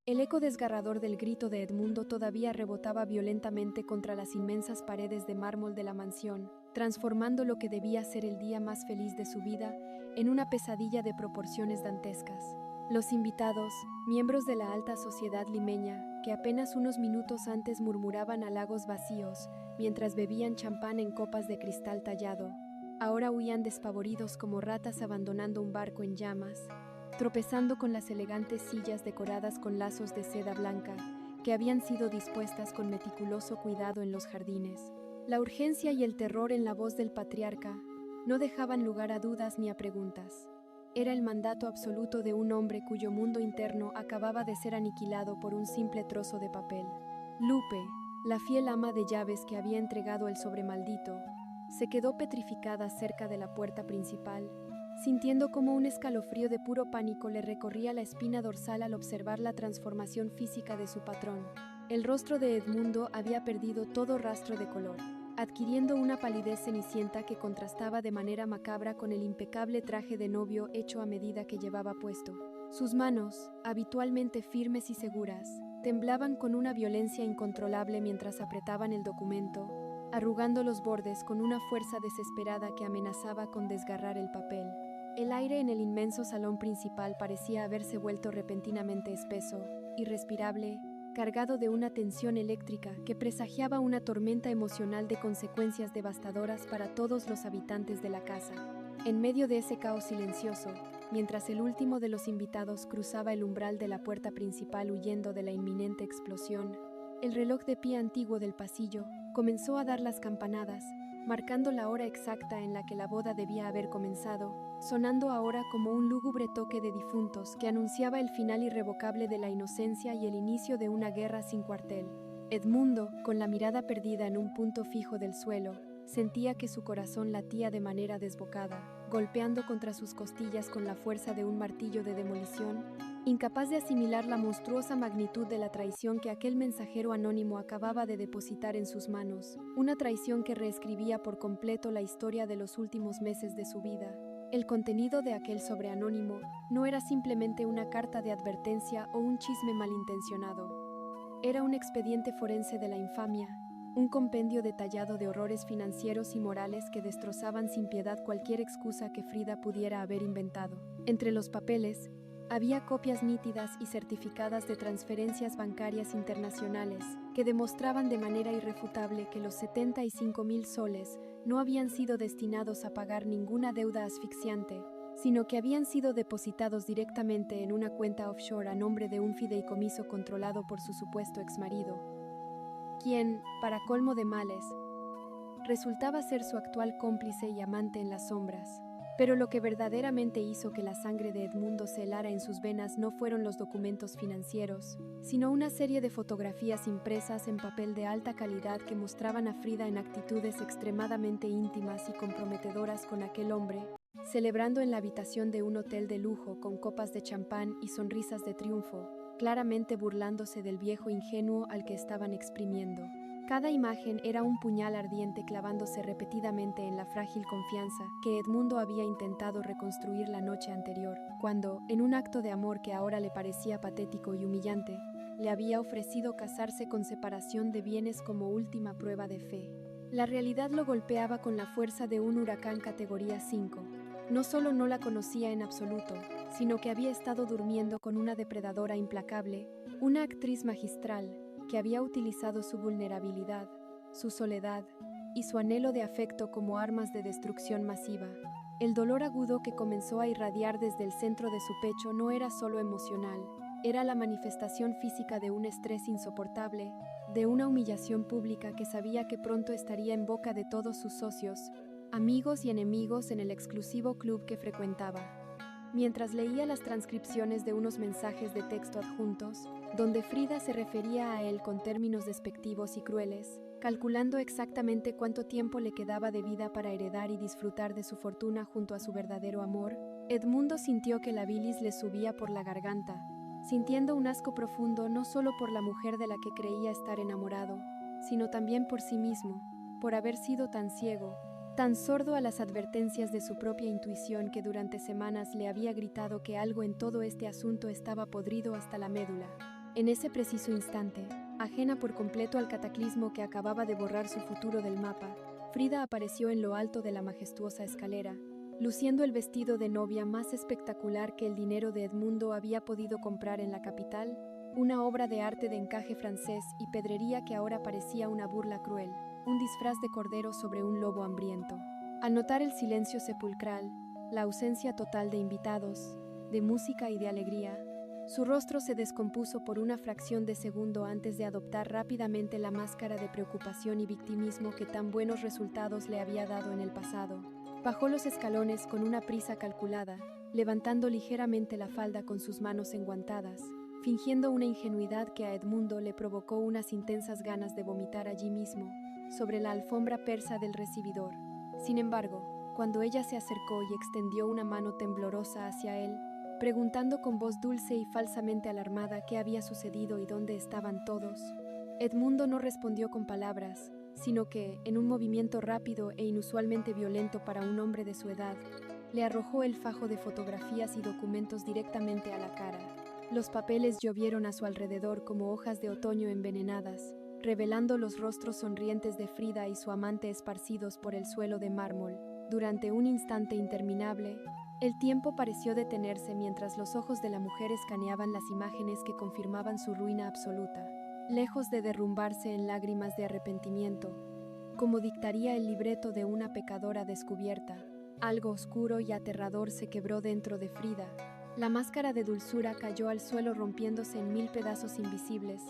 El eco desgarrador del grito de Edmundo todavía rebotaba violentamente contra las inmensas paredes de mármol de la mansión, transformando lo que debía ser el día más feliz de su vida en una pesadilla de proporciones dantescas. Los invitados, miembros de la alta sociedad limeña, que apenas unos minutos antes murmuraban halagos vacíos mientras bebían champán en copas de cristal tallado, ahora huían despavoridos como ratas abandonando un barco en llamas, tropezando con las elegantes sillas decoradas con lazos de seda blanca que habían sido dispuestas con meticuloso cuidado en los jardines. La urgencia y el terror en la voz del patriarca no dejaban lugar a dudas ni a preguntas. Era el mandato absoluto de un hombre cuyo mundo interno acababa de ser aniquilado por un simple trozo de papel. Lupe, la fiel ama de llaves que había entregado el sobremaldito, se quedó petrificada cerca de la puerta principal, sintiendo como un escalofrío de puro pánico le recorría la espina dorsal al observar la transformación física de su patrón. El rostro de Edmundo había perdido todo rastro de color, adquiriendo una palidez cenicienta que contrastaba de manera macabra con el impecable traje de novio hecho a medida que llevaba puesto. Sus manos, habitualmente firmes y seguras, temblaban con una violencia incontrolable mientras apretaban el documento, arrugando los bordes con una fuerza desesperada que amenazaba con desgarrar el papel. El aire en el inmenso salón principal parecía haberse vuelto repentinamente espeso, irrespirable, cargado de una tensión eléctrica que presagiaba una tormenta emocional de consecuencias devastadoras para todos los habitantes de la casa. En medio de ese caos silencioso, mientras el último de los invitados cruzaba el umbral de la puerta principal huyendo de la inminente explosión, el reloj de pie antiguo del pasillo comenzó a dar las campanadas, marcando la hora exacta en la que la boda debía haber comenzado, sonando ahora como un lúgubre toque de difuntos que anunciaba el final irrevocable de la inocencia y el inicio de una guerra sin cuartel. Edmundo, con la mirada perdida en un punto fijo del suelo, sentía que su corazón latía de manera desbocada, golpeando contra sus costillas con la fuerza de un martillo de demolición, incapaz de asimilar la monstruosa magnitud de la traición que aquel mensajero anónimo acababa de depositar en sus manos, una traición que reescribía por completo la historia de los últimos meses de su vida. El contenido de aquel sobre anónimo no era simplemente una carta de advertencia o un chisme malintencionado. Era un expediente forense de la infamia, un compendio detallado de horrores financieros y morales que destrozaban sin piedad cualquier excusa que Frida pudiera haber inventado. Entre los papeles, había copias nítidas y certificadas de transferencias bancarias internacionales que demostraban de manera irrefutable que los 75.000 soles no habían sido destinados a pagar ninguna deuda asfixiante, sino que habían sido depositados directamente en una cuenta offshore a nombre de un fideicomiso controlado por su supuesto exmarido, quien, para colmo de males, resultaba ser su actual cómplice y amante en las sombras. Pero lo que verdaderamente hizo que la sangre de Edmundo se helara en sus venas no fueron los documentos financieros, sino una serie de fotografías impresas en papel de alta calidad que mostraban a Frida en actitudes extremadamente íntimas y comprometedoras con aquel hombre, celebrando en la habitación de un hotel de lujo con copas de champán y sonrisas de triunfo, claramente burlándose del viejo ingenuo al que estaban exprimiendo. Cada imagen era un puñal ardiente clavándose repetidamente en la frágil confianza que Edmundo había intentado reconstruir la noche anterior, cuando, en un acto de amor que ahora le parecía patético y humillante, le había ofrecido casarse con separación de bienes como última prueba de fe. La realidad lo golpeaba con la fuerza de un huracán categoría 5. No solo no la conocía en absoluto, sino que había estado durmiendo con una depredadora implacable, una actriz magistral, que había utilizado su vulnerabilidad, su soledad y su anhelo de afecto como armas de destrucción masiva. El dolor agudo que comenzó a irradiar desde el centro de su pecho no era solo emocional, era la manifestación física de un estrés insoportable, de una humillación pública que sabía que pronto estaría en boca de todos sus socios, amigos y enemigos en el exclusivo club que frecuentaba. Mientras leía las transcripciones de unos mensajes de texto adjuntos, donde Frida se refería a él con términos despectivos y crueles, calculando exactamente cuánto tiempo le quedaba de vida para heredar y disfrutar de su fortuna junto a su verdadero amor, Edmundo sintió que la bilis le subía por la garganta, sintiendo un asco profundo no solo por la mujer de la que creía estar enamorado, sino también por sí mismo, por haber sido tan ciego, tan sordo a las advertencias de su propia intuición que durante semanas le había gritado que algo en todo este asunto estaba podrido hasta la médula. En ese preciso instante, ajena por completo al cataclismo que acababa de borrar su futuro del mapa, Frida apareció en lo alto de la majestuosa escalera, luciendo el vestido de novia más espectacular que el dinero de Edmundo había podido comprar en la capital, una obra de arte de encaje francés y pedrería que ahora parecía una burla cruel, un disfraz de cordero sobre un lobo hambriento. Al notar el silencio sepulcral, la ausencia total de invitados, de música y de alegría, su rostro se descompuso por una fracción de segundo antes de adoptar rápidamente la máscara de preocupación y victimismo que tan buenos resultados le había dado en el pasado. Bajó los escalones con una prisa calculada, levantando ligeramente la falda con sus manos enguantadas, fingiendo una ingenuidad que a Edmundo le provocó unas intensas ganas de vomitar allí mismo, sobre la alfombra persa del recibidor. Sin embargo, cuando ella se acercó y extendió una mano temblorosa hacia él, preguntando con voz dulce y falsamente alarmada qué había sucedido y dónde estaban todos, Edmundo no respondió con palabras, sino que, en un movimiento rápido e inusualmente violento para un hombre de su edad, le arrojó el fajo de fotografías y documentos directamente a la cara. Los papeles llovieron a su alrededor como hojas de otoño envenenadas, revelando los rostros sonrientes de Frida y su amante esparcidos por el suelo de mármol. Durante un instante interminable, el tiempo pareció detenerse mientras los ojos de la mujer escaneaban las imágenes que confirmaban su ruina absoluta, lejos de derrumbarse en lágrimas de arrepentimiento, como dictaría el libreto de una pecadora descubierta. Algo oscuro y aterrador se quebró dentro de Frida. La máscara de dulzura cayó al suelo rompiéndose en mil pedazos invisibles,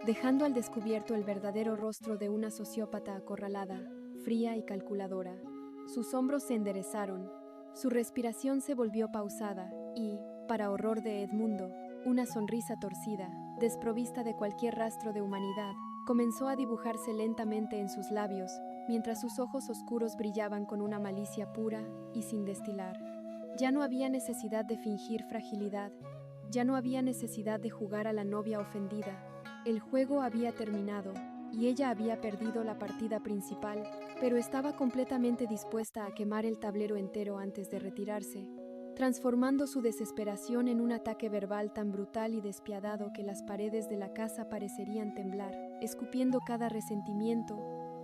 dejando al descubierto el verdadero rostro de una sociópata acorralada, fría y calculadora. Sus hombros se enderezaron, su respiración se volvió pausada y, para horror de Edmundo, una sonrisa torcida, desprovista de cualquier rastro de humanidad, comenzó a dibujarse lentamente en sus labios, mientras sus ojos oscuros brillaban con una malicia pura y sin destilar. Ya no había necesidad de fingir fragilidad, ya no había necesidad de jugar a la novia ofendida. El juego había terminado, y ella había perdido la partida principal, pero estaba completamente dispuesta a quemar el tablero entero antes de retirarse, transformando su desesperación en un ataque verbal tan brutal y despiadado que las paredes de la casa parecerían temblar, escupiendo cada resentimiento,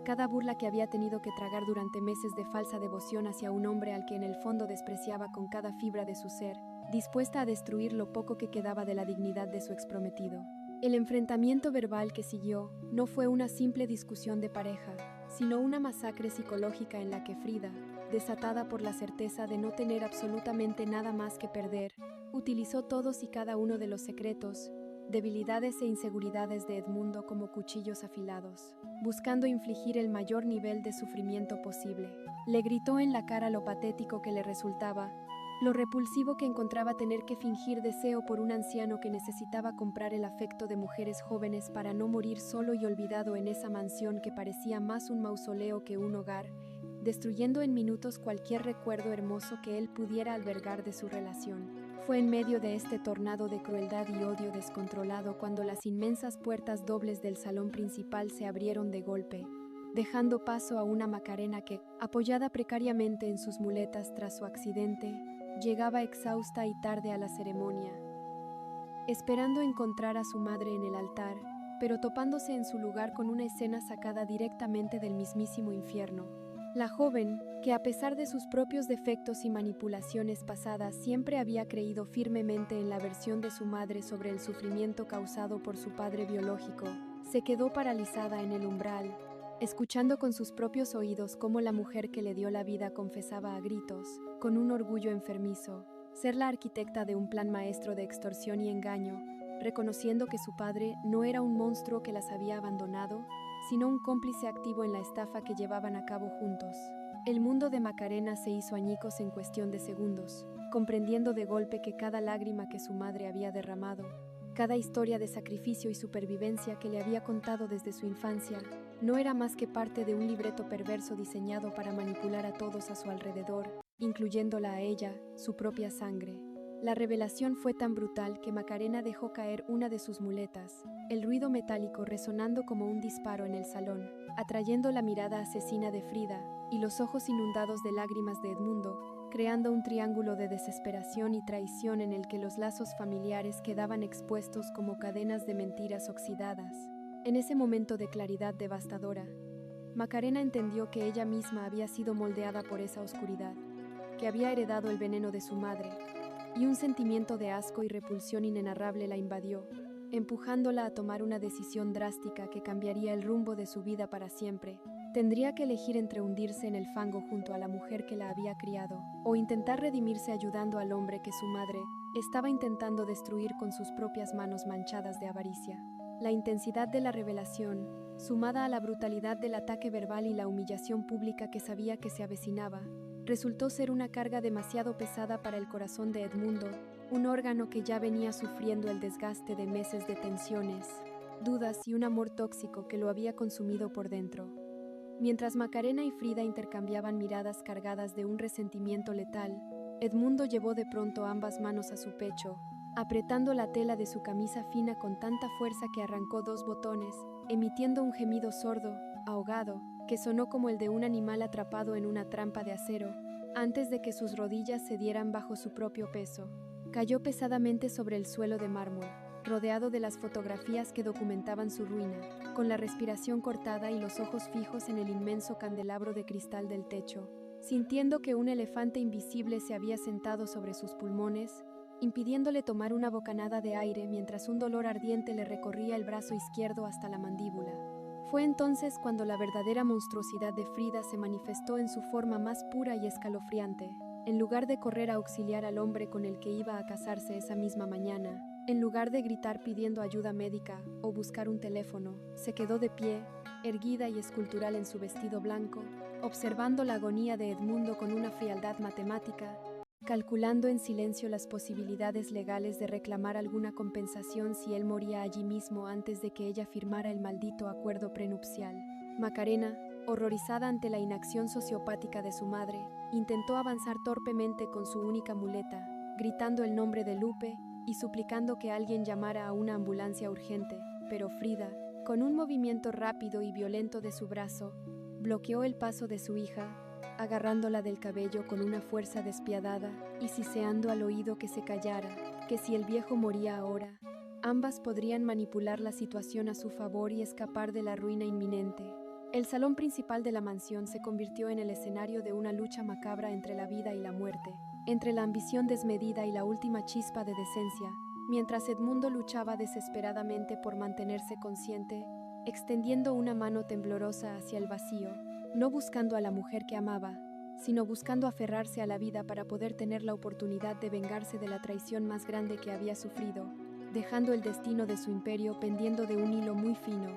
cada burla que había tenido que tragar durante meses de falsa devoción hacia un hombre al que en el fondo despreciaba con cada fibra de su ser, dispuesta a destruir lo poco que quedaba de la dignidad de su exprometido. El enfrentamiento verbal que siguió no fue una simple discusión de pareja, sino una masacre psicológica en la que Frida, desatada por la certeza de no tener absolutamente nada más que perder, utilizó todos y cada uno de los secretos, debilidades e inseguridades de Edmundo como cuchillos afilados, buscando infligir el mayor nivel de sufrimiento posible. Le gritó en la cara lo patético que le resultaba, lo repulsivo que encontraba tener que fingir deseo por un anciano que necesitaba comprar el afecto de mujeres jóvenes para no morir solo y olvidado en esa mansión que parecía más un mausoleo que un hogar, destruyendo en minutos cualquier recuerdo hermoso que él pudiera albergar de su relación. Fue en medio de este tornado de crueldad y odio descontrolado cuando las inmensas puertas dobles del salón principal se abrieron de golpe, dejando paso a una Macarena que, apoyada precariamente en sus muletas tras su accidente, llegaba exhausta y tarde a la ceremonia, esperando encontrar a su madre en el altar, pero topándose en su lugar con una escena sacada directamente del mismísimo infierno. La joven, que a pesar de sus propios defectos y manipulaciones pasadas siempre había creído firmemente en la versión de su madre sobre el sufrimiento causado por su padre biológico, se quedó paralizada en el umbral, escuchando con sus propios oídos cómo la mujer que le dio la vida confesaba a gritos, con un orgullo enfermizo, ser la arquitecta de un plan maestro de extorsión y engaño, reconociendo que su padre no era un monstruo que las había abandonado, sino un cómplice activo en la estafa que llevaban a cabo juntos. El mundo de Macarena se hizo añicos en cuestión de segundos, comprendiendo de golpe que cada lágrima que su madre había derramado, cada historia de sacrificio y supervivencia que le había contado desde su infancia, no era más que parte de un libreto perverso diseñado para manipular a todos a su alrededor, incluyéndola a ella, su propia sangre. La revelación fue tan brutal que Macarena dejó caer una de sus muletas, el ruido metálico resonando como un disparo en el salón, atrayendo la mirada asesina de Frida y los ojos inundados de lágrimas de Edmundo, creando un triángulo de desesperación y traición en el que los lazos familiares quedaban expuestos como cadenas de mentiras oxidadas. En ese momento de claridad devastadora, Macarena entendió que ella misma había sido moldeada por esa oscuridad, que había heredado el veneno de su madre, y un sentimiento de asco y repulsión inenarrable la invadió, empujándola a tomar una decisión drástica que cambiaría el rumbo de su vida para siempre. Tendría que elegir entre hundirse en el fango junto a la mujer que la había criado, o intentar redimirse ayudando al hombre que su madre estaba intentando destruir con sus propias manos manchadas de avaricia. La intensidad de la revelación, sumada a la brutalidad del ataque verbal y la humillación pública que sabía que se avecinaba, resultó ser una carga demasiado pesada para el corazón de Edmundo, un órgano que ya venía sufriendo el desgaste de meses de tensiones, dudas y un amor tóxico que lo había consumido por dentro. Mientras Macarena y Frida intercambiaban miradas cargadas de un resentimiento letal, Edmundo llevó de pronto ambas manos a su pecho, apretando la tela de su camisa fina con tanta fuerza que arrancó 2 botones, emitiendo un gemido sordo, ahogado, que sonó como el de un animal atrapado en una trampa de acero, antes de que sus rodillas cedieran bajo su propio peso. Cayó pesadamente sobre el suelo de mármol, rodeado de las fotografías que documentaban su ruina, con la respiración cortada y los ojos fijos en el inmenso candelabro de cristal del techo, sintiendo que un elefante invisible se había sentado sobre sus pulmones, impidiéndole tomar una bocanada de aire mientras un dolor ardiente le recorría el brazo izquierdo hasta la mandíbula. Fue entonces cuando la verdadera monstruosidad de Frida se manifestó en su forma más pura y escalofriante. En lugar de correr a auxiliar al hombre con el que iba a casarse esa misma mañana, en lugar de gritar pidiendo ayuda médica o buscar un teléfono, se quedó de pie, erguida y escultural en su vestido blanco, observando la agonía de Edmundo con una frialdad matemática, calculando en silencio las posibilidades legales de reclamar alguna compensación si él moría allí mismo antes de que ella firmara el maldito acuerdo prenupcial. Macarena, horrorizada ante la inacción sociopática de su madre, intentó avanzar torpemente con su única muleta, gritando el nombre de Lupe y suplicando que alguien llamara a una ambulancia urgente, pero Frida, con un movimiento rápido y violento de su brazo, bloqueó el paso de su hija, agarrándola del cabello con una fuerza despiadada y siseando al oído que se callara, que si el viejo moría ahora, ambas podrían manipular la situación a su favor y escapar de la ruina inminente. El salón principal de la mansión se convirtió en el escenario de una lucha macabra entre la vida y la muerte, entre la ambición desmedida y la última chispa de decencia, mientras Edmundo luchaba desesperadamente por mantenerse consciente, extendiendo una mano temblorosa hacia el vacío, no buscando a la mujer que amaba, sino buscando aferrarse a la vida para poder tener la oportunidad de vengarse de la traición más grande que había sufrido, dejando el destino de su imperio pendiendo de un hilo muy fino.